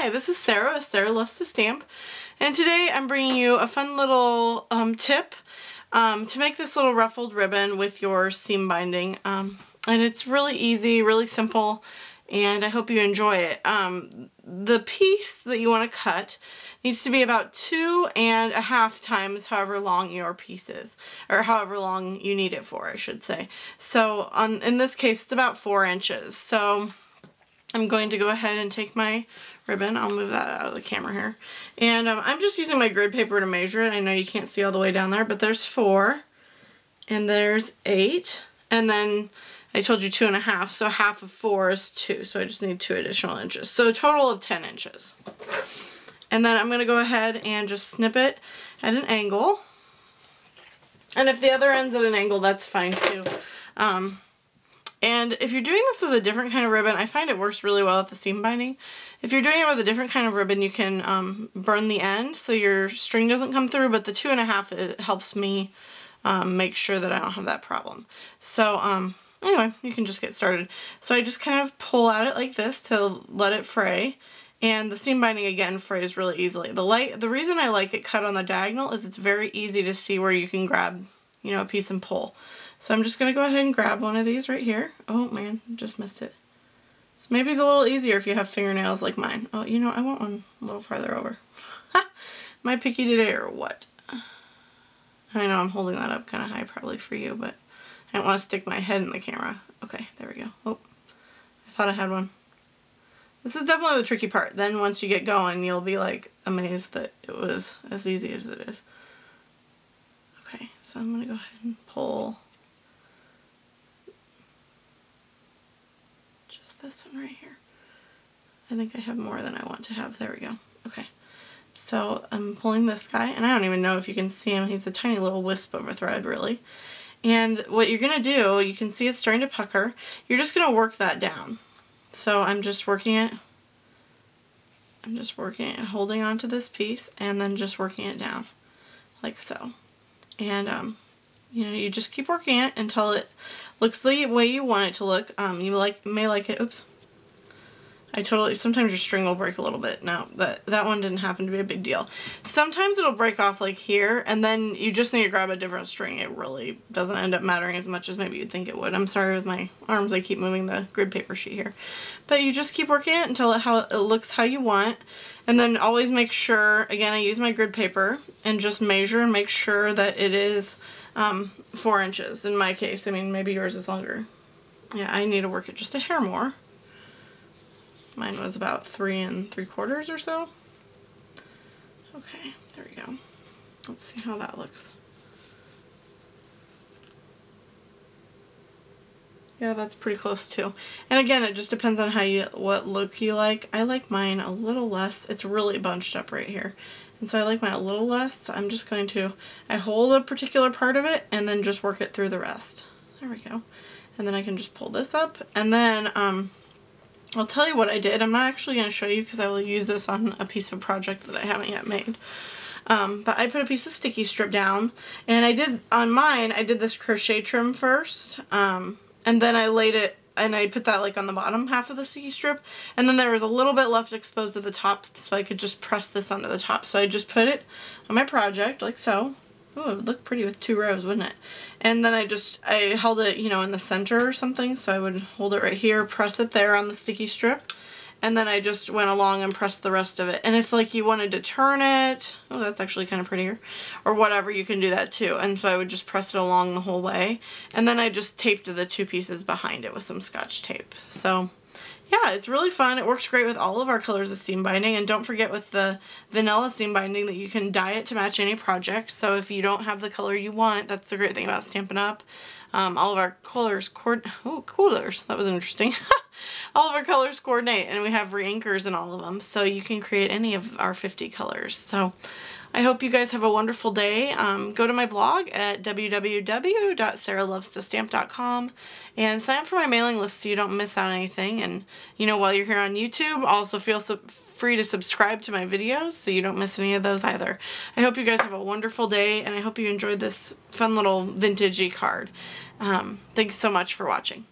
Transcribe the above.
Hi, this is Sarah with Sarah Loves to Stamp, and today I'm bringing you a fun little tip to make this little ruffled ribbon with your seam binding. And it's really easy, really simple, and I hope you enjoy it. The piece that you want to cut needs to be about 2.5 times however long your piece is, or however long you need it for, I should say. So in this case, it's about 4 inches. So I'm going to go ahead and take my ribbon. I'll move that out of the camera here. And I'm just using my grid paper to measure it. I know you can't see all the way down there, but there's 4 and there's 8. And then I told you 2.5, so half of 4 is 2. So I just need 2 additional inches. So a total of 10 inches. And then I'm going to go ahead and just snip it at an angle. And if the other end's at an angle, that's fine too. And if you're doing this with a different kind of ribbon, I find it works really well with the seam binding. If you're doing it with a different kind of ribbon, you can burn the end so your string doesn't come through, but the 2.5 it helps me make sure that I don't have that problem. So anyway, you can just get started. So I just kind of pull at it like this to let it fray. And the seam binding, again, frays really easily. The reason I like it cut on the diagonal is it's very easy to see where you can grab, you know, a piece and pull. So I'm just going to go ahead and grab one of these right here. Oh man, just missed it. So maybe it's a little easier if you have fingernails like mine. Oh, you know, I want one a little farther over. Am I picky today or what? I know I'm holding that up kind of high probably for you, but I don't want to stick my head in the camera. Okay, there we go. Oh, I thought I had one. This is definitely the tricky part. Then once you get going, you'll be like amazed that it was as easy as it is. Okay, so I'm going to go ahead and pull this one right here. I think I have more than I want to have. There we go. Okay. So I'm pulling this guy, and I don't even know if you can see him. He's a tiny little wisp of a thread, really. And what you're going to do, you can see it's starting to pucker. You're just going to work that down. So I'm just working it. I'm just working it, holding onto this piece, and then just working it down, like so. And you know, you just keep working it until it looks the way you want it to look. You may like it. Oops. Sometimes your string will break a little bit. No, that one didn't happen to be a big deal. Sometimes it'll break off like here, and then you just need to grab a different string. It really doesn't end up mattering as much as maybe you'd think it would. I'm sorry with my arms, I keep moving the grid paper sheet here. But you just keep working it until it looks how you want. And then always make sure, again, I use my grid paper, and just measure and make sure that it is 4 inches in my case. I mean, maybe yours is longer. Yeah, I need to work it just a hair more. Mine was about 3 3/4 or so. Okay, there we go. Let's see how that looks. Yeah, that's pretty close too. And again, it just depends on what look you like. I like mine a little less. It's really bunched up right here. And so I like mine a little less, so I'm just going to, I hold a particular part of it and then just work it through the rest. There we go. And then I can just pull this up, and then I'll tell you what I did. I'm not actually going to show you because I will use this on a piece of project that I haven't yet made. But I put a piece of sticky strip down, and on mine, I did this crochet trim first, and then I laid it, and I put that like on the bottom half of the sticky strip, and then there was a little bit left exposed at the top, so I could just press this onto the top. So I just put it on my project like so. Oh, it would look pretty with 2 rows, wouldn't it? And then I held it, you know, in the center or something, so I would hold it right here, press it there on the sticky strip, and then I just went along and pressed the rest of it. And if like you wanted to turn it, oh, that's actually kind of prettier, or whatever, you can do that too. And so I would just press it along the whole way, and then I just taped the 2 pieces behind it with some Scotch tape. So yeah, it's really fun. It works great with all of our colors of seam binding, and don't forget with the vanilla seam binding that you can dye it to match any project. So if you don't have the color you want, that's the great thing about Stampin' Up. All of our colors coolers, that was interesting. All of our colors coordinate, and we have re-inkers in all of them, so you can create any of our 50 colors. So I hope you guys have a wonderful day. Go to my blog at www.sarahlovestostamp.com and sign up for my mailing list so you don't miss out on anything. And, you know, while you're here on YouTube, also feel free to subscribe to my videos so you don't miss any of those either. I hope you guys have a wonderful day, and I hope you enjoyed this fun little vintagey card. Thanks so much for watching.